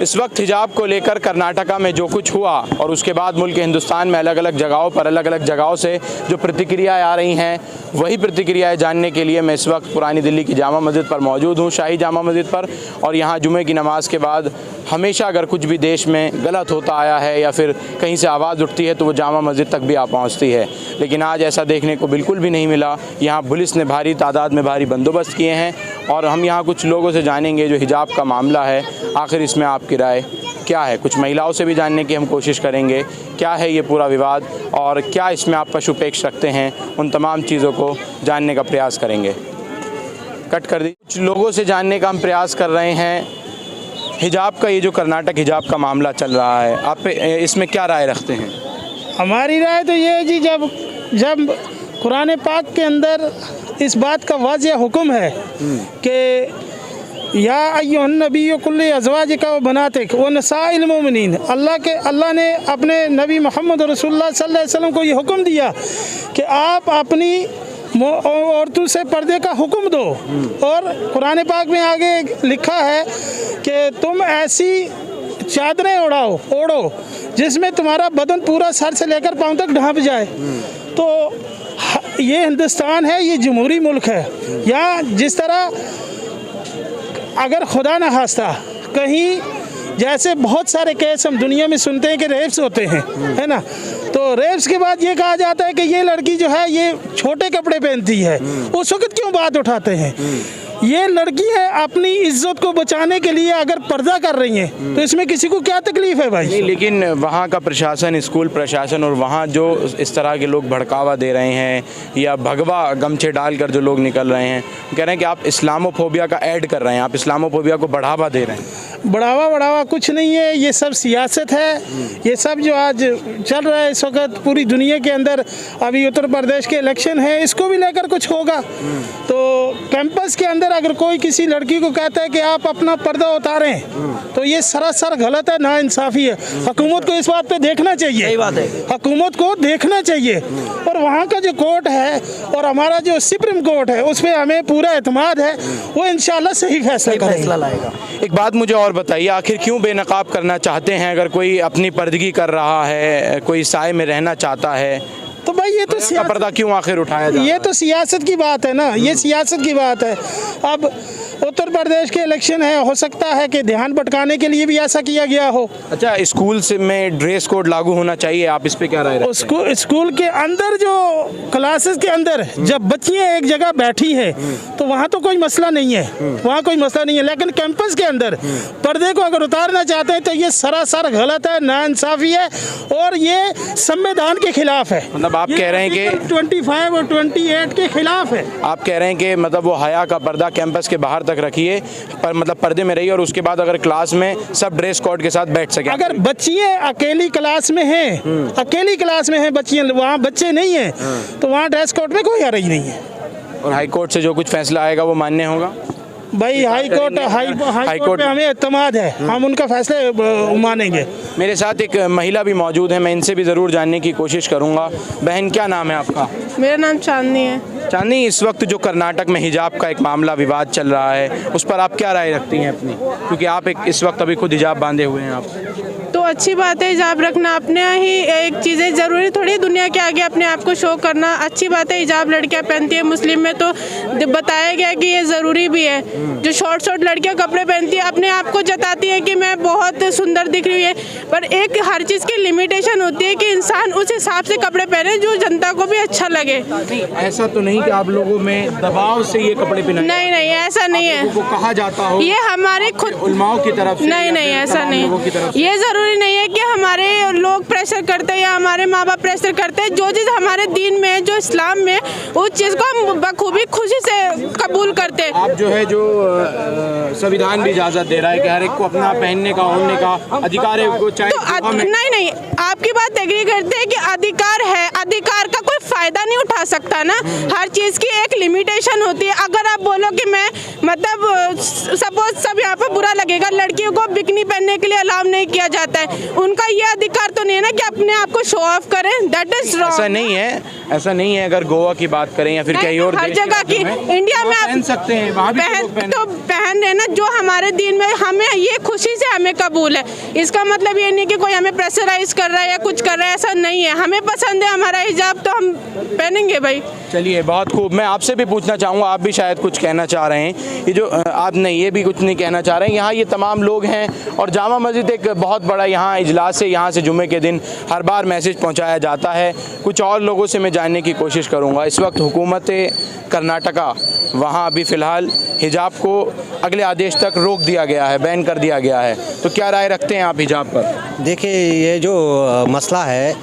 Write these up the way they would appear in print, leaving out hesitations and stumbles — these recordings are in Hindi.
इस वक्त हिजाब को लेकर कर्नाटका में जो कुछ हुआ और उसके बाद मुल्क हिंदुस्तान में अलग अलग जगहों पर अलग अलग जगहों से जो प्रतिक्रियाएं आ रही हैं, वही प्रतिक्रियाएं जानने के लिए मैं इस वक्त पुरानी दिल्ली की जामा मस्जिद पर मौजूद हूँ, शाही जामा मस्जिद पर। और यहाँ जुमे की नमाज़ के बाद हमेशा अगर कुछ भी देश में गलत होता आया है या फिर कहीं से आवाज़ उठती है तो वो जामा मस्जिद तक भी आ पहुँचती है, लेकिन आज ऐसा देखने को बिल्कुल भी नहीं मिला। यहाँ पुलिस ने भारी तादाद में भारी बंदोबस्त किए हैं और हम यहाँ कुछ लोगों से जानेंगे जो हिजाब का मामला है, आखिर इसमें आपकी राय क्या है। कुछ महिलाओं से भी जानने की हम कोशिश करेंगे, क्या है ये पूरा विवाद और क्या इसमें आप पशुपेक्ष रखते हैं, उन तमाम चीज़ों को जानने का प्रयास करेंगे। कट कर दी। कुछ लोगों से जानने का हम प्रयास कर रहे हैं हिजाब का, ये जो कर्नाटक हिजाब का मामला चल रहा है, आप इसमें क्या राय रखते हैं? हमारी राय तो ये है जी, जब कुरान पाक के अंदर इस बात का वाज़ेह हुक्म है कि या अय्युहन नबी कुल्ली अज़वाजिका व बनातिक व निसाइल मोमिनीन, अल्लाह ने अपने नबी मोहम्मद रसूलुल्लाह सल्लल्लाहु अलैहि वसल्लम को ये हुक्म दिया कि आप अपनी औरतों से पर्दे का हुक्म दो। और कुरान पाक में आगे लिखा है कि तुम ऐसी चादरें ओढ़ो जिसमें तुम्हारा बदन पूरा सर से लेकर पांव तक ढांप जाए। तो ये हिंदुस्तान है, ये जमहूरी मुल्क है। यहाँ जिस तरह अगर खुदा न खास्ता कहीं, जैसे बहुत सारे केस हम दुनिया में सुनते हैं कि रेप्स होते हैं, है ना, तो रेप्स के बाद ये कहा जाता है कि ये लड़की जो है ये छोटे कपड़े पहनती है, उस वक्त क्यों बात उठाते हैं? ये लड़कियां अपनी इज्जत को बचाने के लिए अगर पर्दा कर रही हैं तो इसमें किसी को क्या तकलीफ है भाई? नहीं, लेकिन वहाँ का प्रशासन, स्कूल प्रशासन और वहाँ जो इस तरह के लोग भड़कावा दे रहे हैं या भगवा गमछे डालकर जो लोग निकल रहे हैं, कह रहे हैं कि आप इस्लामोफोबिया का ऐड कर रहे हैं, आप इस्लामोफोबिया को बढ़ावा दे रहे हैं। बढ़ावा कुछ नहीं है, ये सब सियासत है। ये सब जो आज चल रहा है इस वक्त पूरी दुनिया के अंदर, अभी उत्तर प्रदेश के इलेक्शन है, इसको भी लेकर कुछ होगा। तो कैंपस के अंदर अगर कोई किसी लड़की को कहता है कि आप अपना पर्दा उतारें तो ये सरासर गलत है, नाइंसाफ़ी है। हुकूमत को इस बात पे देखना चाहिए, सही बात है, हुकूमत को देखना चाहिए। और वहाँ का जो कोर्ट है और हमारा जो सुप्रीम कोर्ट है उस पर हमें पूरा एतमाद है, वो इंशाल्लाह सही फैसला लाएगा। एक बात मुझे और बताइए, आखिर क्यों बेनकाब करना चाहते हैं? अगर कोई अपनी पर्दगी कर रहा है, कोई साए में रहना चाहता है, तो भाई ये तो पर्दा क्यों आखिर उठाया जाए? ये तो सियासत की बात है ना, ये सियासत की बात है। अब उत्तर प्रदेश के इलेक्शन है, हो सकता है कि ध्यान भटकाने के लिए भी ऐसा किया गया हो। अच्छा, स्कूल से में ड्रेस कोड लागू होना चाहिए, आप इस पे क्या राय रखते हैं? स्कूल के अंदर जो क्लासेस के अंदर जब बच्चियां एक जगह बैठी है तो वहाँ तो कोई मसला नहीं है, वहाँ कोई मसला नहीं है। लेकिन कैंपस के अंदर पर्दे को अगर उतारना चाहते हैं तो ये सरासर गलत है, नाइंसाफ़ी है और ये संविधान के खिलाफ है। मतलब आप कह रहे हैं कि 25 और 28 के खिलाफ है। आप कह रहे हैं कि मतलब वो हया का पर्दा कैंपस के बाहर तक रखिए, पर मतलब पर्दे में रहिए और उसके बाद अगर क्लास में सब ड्रेस कोड के साथ बैठ सके। अगर बच्चियां अकेली क्लास में हैं, बच्चियां वहाँ बच्चे नहीं हैं तो वहाँ ड्रेस कोड में कोई हर्ज नहीं है। और हाई कोर्ट से जो कुछ फैसला आएगा वो मान्य होगा? भाई हाई कोर्ट पे हमें एतमाद है, हम उनका फैसले मानेंगे। मेरे साथ एक महिला भी मौजूद है, मैं इनसे भी ज़रूर जानने की कोशिश करूंगा। बहन, क्या नाम है आपका? मेरा नाम चांदनी है। चांदनी, इस वक्त जो कर्नाटक में हिजाब का एक मामला विवाद चल रहा है, उस पर आप क्या राय रखती हैं अपनी? क्योंकि आप इस वक्त अभी खुद हिजाब बांधे हुए हैं। आप तो अच्छी बात है, हिजाब रखना अपने ही एक चीज़ें ज़रूरी थोड़ी दुनिया के आगे अपने आप को शो करना अच्छी बात है। हिजाब लड़कियां पहनती है, मुस्लिम में तो बताया गया कि ये ज़रूरी भी है। जो शॉर्ट लड़कियां कपड़े पहनती है अपने आप को जताती है कि मैं बहुत सुंदर दिख रही है, पर एक हर चीज़ की लिमिटेशन होती है कि इंसान उस हिसाब से कपड़े पहने जो जनता को भी अच्छा लगे। ऐसा तो नहीं कि आप लोगों में दबाव से ये कपड़े पहनाए? नहीं, ऐसा नहीं है। वो कहा जाता हो ये हमारे खुद उलमाओं की तरफ से? नहीं, ऐसा नहीं। ये ज़रूरी नहीं है कि हमारे लोग प्रेशर करते हैं या हमारे माँ बाप प्रेशर करते हैं। जो चीज़ हमारे दीन में है, जो इस्लाम में, उस चीज़ को हम बखूबी खुशी से कबूल करते हैं। आप जो है जो संविधान भी इजाज़त दे रहा है कि हर एक को अपना पहनने का, ओढ़ने का अधिकार है, को चाहे तो नहीं, आपकी बात एग्री करते हैं कि अधिकार है, अधिकार का कोई फ़ायदा नहीं उठा सकता ना। हर चीज़ की एक लिमिटेशन होती है। अगर आप बोलो कि मैं मतलब सपोज सब यहाँ पर बुरा लगेगा, लड़कियों को बिकनी पहनने के लिए अलाउ नहीं किया जाता है, उनका ये अधिकार तो नहीं है ना कि अपने आप को शो ऑफ करें। That is wrong. ऐसा नहीं है, ऐसा नहीं है। अगर गोवा की बात करें या फिर कहीं और हर देश जगह की, इंडिया में पहन सकते हैं, वहाँ भी तो पहन रहे ना, जो हमारे दिन में हमें ये खुशी से हमें कबूल है। इसका मतलब ये नहीं कि कोई हमें प्रेशराइज कर रहा है या कुछ कर रहा है, ऐसा नहीं है। हमें पसंद है हमारा हिजाब तो हम पहनेंगे भाई। चलिए, बहुत खूब। मैं आपसे भी पूछना चाहूँगा, आप भी शायद कुछ कहना चाह रहे हैं। ये जो आप नहीं, ये भी कुछ नहीं कहना चाह रहे हैं। यहाँ ये तमाम लोग हैं और जामा मस्जिद एक बहुत बड़ा यहाँ इजलास है। यहाँ से जुमे के दिन हर बार मैसेज पहुँचाया जाता है। कुछ और लोगों से मैं जानने की कोशिश करूँगा। इस वक्त हुकूमत कर्नाटका, वहाँ अभी फ़िलहाल हिजाब को अगले आदेश तक रोक दिया गया है, बैन कर दिया गया है। तो क्या राय रखते हैं आप हिजाब पर? देखिए, ये जो मसला है,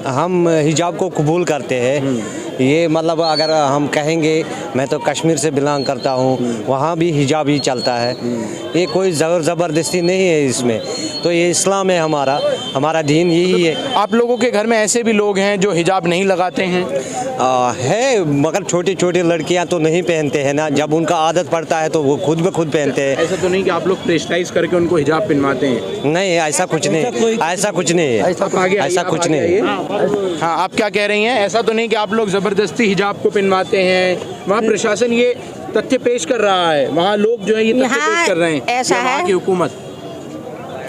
हम हिजाब को कबूल करते हैं। ये मतलब अगर हम कहेंगे, मैं तो कश्मीर से बिलोंग करता हूँ, वहाँ भी हिजाब ही चलता है। ये कोई ज़बरदस्ती नहीं है इसमें। तो ये इस्लाम है, हमारा दीन यही है। आप लोगों के घर में ऐसे भी लोग हैं जो हिजाब नहीं लगाते हैं? है, मगर छोटी छोटी लड़कियां तो नहीं पहनते हैं ना। जब उनका आदत पड़ता है तो वो खुद ब खुद पहनते हैं। ऐसा तो नहीं कि आप लोग प्रेशराइज करके उनको हिजाब पहनवाते हैं? नहीं, ऐसा कुछ नहीं, ऐसा कुछ नहीं है, ऐसा कुछ नहीं है। हाँ, आप क्या कह रही हैं? ऐसा तो नहीं कि आप लोग ज़बरदस्ती हिजाब को पहनवाते हैं? वहाँ प्रशासन ये तथ्य पेश कर रहा है, वहाँ लोग जो है ये तथ्य पेश कर रहे हैं। ऐसा है, वहाँ की हुकूमत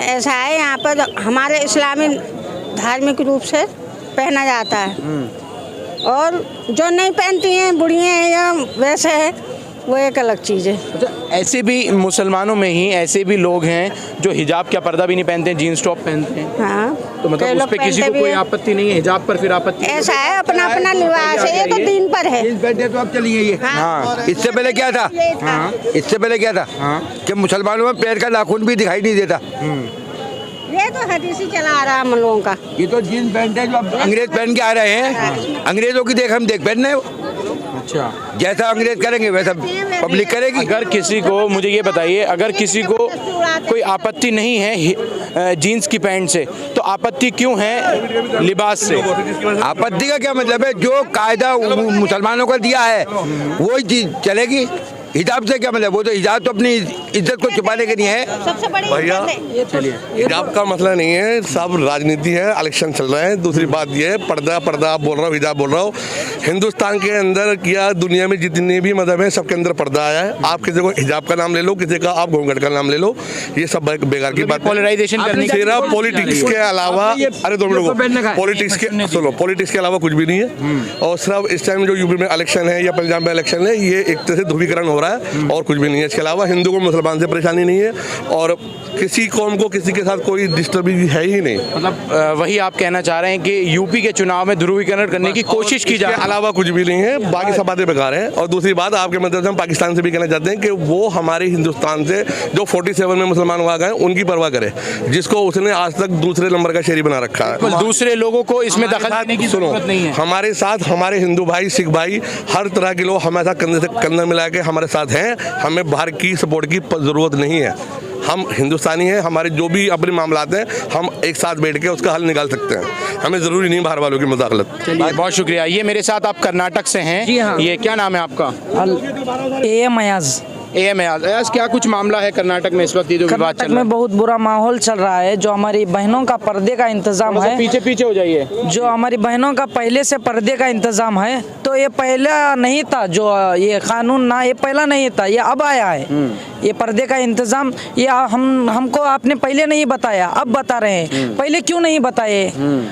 ऐसा है। यहाँ पर हमारे इस्लामी धार्मिक रूप से पहना जाता है, और जो नहीं पहनती हैं, बुढ़ियाँ हैं या वैसे है, वो एक अलग चीज़ है। अच्छा, ऐसे भी मुसलमानों में ही ऐसे भी लोग हैं जो हिजाब का पर्दा भी नहीं पहनते हैं, जीन्स टॉप पहनते हैं। हाँ, तो मतलब उस पे किसी को कोई आपत्ति नहीं है, हिजाब पर फिर आपत्ति? ऐसा है, अपना अपना लिबास है, ये तो दीन पर है। तो अब चलिए ये। हाँ, इससे पहले क्या था? इससे पहले क्या था कि मुसलमानों में पैर का नाखून भी दिखाई नहीं देता। ये तो हदीस ही चला आ रहा है हम लोगों का। ये तो जीन्स पैंट है जो अब अंग्रेज पहन के आ रहे हैं। अंग्रेजों की देख हम देख पहन रहे हैं। अच्छा, जैसा अंग्रेज करेंगे वैसा पब्लिक करेगी। अगर किसी को, मुझे ये बताइए, अगर किसी को कोई आपत्ति नहीं है जीन्स की पैंट से, तो आपत्ति क्यों है लिबास से? आपत्ति का क्या मतलब है? जो कायदा मुसलमानों को दिया है वही चीज चलेगी। हिजाब से क्या मतलब? वो तो हिजाब तो अपनी इज्जत को छुपाने के लिए है। सबसे बड़ी भैया, चलिए, हिजाब का मसला नहीं है, सब राजनीति है, इलेक्शन चल रहे हैं। दूसरी बात ये है, पर्दा आप बोल रहा हो, हिजाब बोल रहा हो। हिंदुस्तान के अंदर या दुनिया में जितने भी मजहब हैं, सबके अंदर पर्दा आया है। आप किसी को हिजाब का नाम ले लो, किसी का आप घूंघट का नाम ले लो, ये सब बेकार की बात। पोलराइजेशन करने की सिर्फ पॉलिटिक्स के अलावा, अरे 2 मिनट को, पॉलिटिक्स के सुनो, पॉलिटिक्स के अलावा कुछ भी नहीं है। और सिर्फ इस टाइम जो यूपी में इलेक्शन है या पंजाब में इलेक्शन है, ये एक तरह से ध्रुवीकरण हो रहा है और कुछ भी नहीं है। इसके अलावा हिंदू को मुसलमान से परेशानी नहीं है और किसी कौम को किसी के साथ कोई डिस्टर्बिंग है ही नहीं। मतलब वही आप कहना चाह रहे हैं कि यूपी के चुनाव में ध्रुवीकरण करने की कोशिश की जाए, अलावा कुछ भी नहीं है। बाकी सब बातें बेकार हैं। और दूसरी बात, आपके मतलब से हम पाकिस्तान से भी कहना चाहते हैं कि वो हमारे हिंदुस्तान से जो 47 में मुसलमान हुआ गए उनकी परवाह करे, जिसको उसने आज तक दूसरे नंबर का शहरी बना रखा है। दूसरे लोगों को इसमें दखल देने की जरूरत नहीं है। हमारे साथ हमारे हिंदू भाई, सिख भाई, हर तरह के लोग हमारे साथ कंधे से कंधा मिला के हमारे साथ हैं। हमें बाहर की सपोर्ट की जरूरत नहीं है। हम हिंदुस्तानी हैं, हमारे जो भी अपने मामलात हैं हम एक साथ बैठ के उसका हल निकाल सकते हैं। हमें ज़रूरी नहीं बाहर वालों की मुदाखलत। बहुत शुक्रिया। ये मेरे साथ आप कर्नाटक से हैं। जी हाँ। ये क्या नाम है आपका? AM अयाज। AM अयाज, क्या कुछ मामला है कर्नाटक में इस वक्त? ये जो विवाद कर्नाटक चल रहा में बहुत बुरा माहौल चल रहा है। जो हमारी बहनों का पर्दे का इंतजाम है, पीछे पीछे हो जाइए, जो हमारी बहनों का पहले से पर्दे का इंतजाम है, तो ये पहला नहीं था। जो ये कानून ना, ये पहला नहीं था, ये अब आया है। ये पर्दे का इंतजाम ये हमको आपने पहले नहीं बताया, अब बता रहे हैं। पहले क्यों नहीं बताए?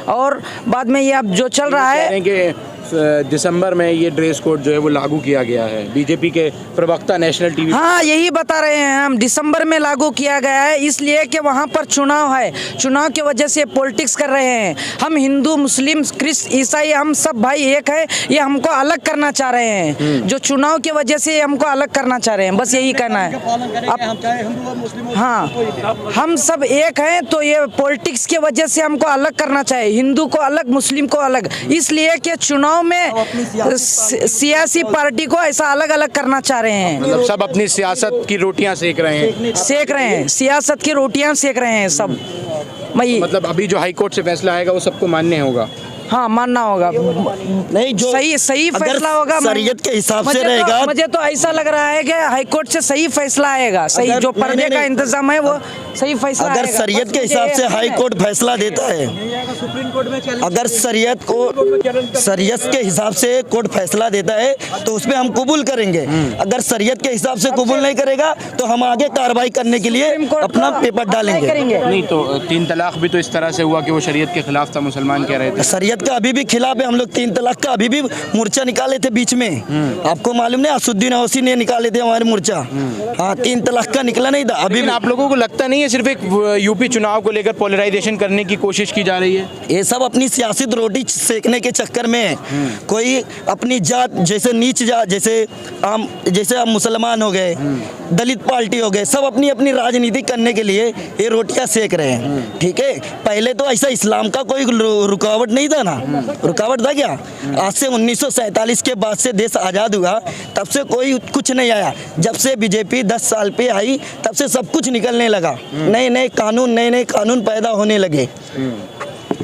और बाद में ये अब जो चल रहा है, दिसंबर में ये ड्रेस कोड जो है वो लागू किया गया है। बीजेपी के प्रवक्ता नेशनल टीवी, हाँ, यही बता रहे हैं हम, दिसंबर में लागू किया गया है इसलिए कि वहाँ पर चुनाव है। चुनाव की वजह से पॉलिटिक्स कर रहे हैं। हम हिंदू, मुस्लिम, क्रिस्त, ईसाई, हम सब भाई एक है। ये हमको अलग करना चाह रहे हैं। जो चुनाव की वजह से हमको अलग करना चाह रहे हैं, बस यही कहना है। हाँ, हम सब एक हैं, तो ये पॉलिटिक्स की वजह से हमको अलग करना चाहिए। हिंदू को अलग, मुस्लिम को अलग, इसलिए कि चुनाव में सियासी पार्टी को ऐसा अलग अलग करना चाह रहे हैं। मतलब सब अपनी सियासत की रोटियां सेक रहे हैं, सियासत की रोटियां सेक रहे हैं सब। मतलब अभी जो हाई कोर्ट से फैसला आएगा वो सबको मान्य होगा? हाँ मानना होगा, नहीं जो सही अगर फैसला होगा। शरीयत के हिसाब से मुझे रहेगा। मुझे तो ऐसा लग रहा है कि हाईकोर्ट से सही फैसला आएगा, सही अगर- जो पर्दे नहीं, का नहीं। इंतजाम है वो सही फैसला अगर आएगा। शरीयत बस के मुझे हिसाब से ये हाई कोर्ट फैसला देता है, अगर शरीयत के हिसाब से कोर्ट फैसला देता है तो उसमें हम कबूल करेंगे। अगर शरीयत के हिसाब से कबूल नहीं करेगा तो हम आगे कार्रवाई करने के लिए सुप्रीम कोर्ट अपना को पेपर डालेंगे। करेंगे। नहीं तो 3 तलाक भी तो इस तरह से हुआ कि वो शरीयत के खिलाफ था, मुसलमान कह रहे थे। शरीयत का अभी भी खिलाफ है। हम लोग 3 तलाक का अभी भी मोर्चा निकाले थे बीच में, आपको मालूम नहीं, असुद्दीन ओवैसी ने निकाले थे हमारे मोर्चा। हाँ 3 तलाक का निकला नहीं था अभी लेकिन भी। आप लोगों को लगता नहीं है सिर्फ एक यूपी चुनाव को लेकर पोलराइजेशन करने की कोशिश की जा रही है? ये सब अपनी सियासी रोटी सेकने के चक्कर में कोई अपनी जात, जैसे नीच जात, जैसे हम मुसलमान हो गए, दलित पार्टी हो गए, सब अपनी अपनी राजनीति करने के लिए ये रोटियां सेक रहे हैं। ठीक है, पहले तो ऐसा इस्लाम का कोई रुकावट नहीं था ना, रुकावट था क्या? आज से 1947 के बाद से देश आज़ाद हुआ, तब से कोई कुछ नहीं आया। जब से बीजेपी 10 साल पे आई तब से सब कुछ निकलने लगा, नए नए कानून पैदा होने लगे।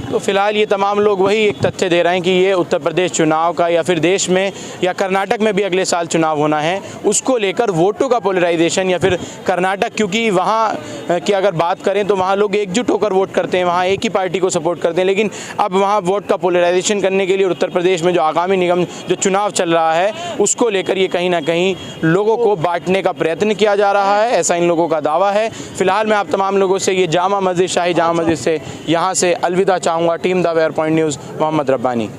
तो फिलहाल ये तमाम लोग वही एक तथ्य दे रहे हैं कि ये उत्तर प्रदेश चुनाव का या फिर देश में या कर्नाटक में भी अगले साल चुनाव होना है, उसको लेकर वोटों का पोलराइजेशन, या फिर कर्नाटक, क्योंकि वहाँ की अगर बात करें तो वहाँ लोग एकजुट होकर वोट करते हैं, वहाँ एक ही पार्टी को सपोर्ट करते हैं, लेकिन अब वहाँ वोट का पोलराइजेशन करने के लिए उत्तर प्रदेश में जो आगामी निगम जो चुनाव चल रहा है उसको लेकर ये कहीं ना कहीं लोगों को बांटने का प्रयत्न किया जा रहा है, ऐसा इन लोगों का दावा है। फिलहाल मैं आप तमाम लोगों से ये जामा मस्जिद, शाही जामा मस्जिद से यहाँ से अलविदा चाहूँगा। Team the where point news, Mohammad Rabbani.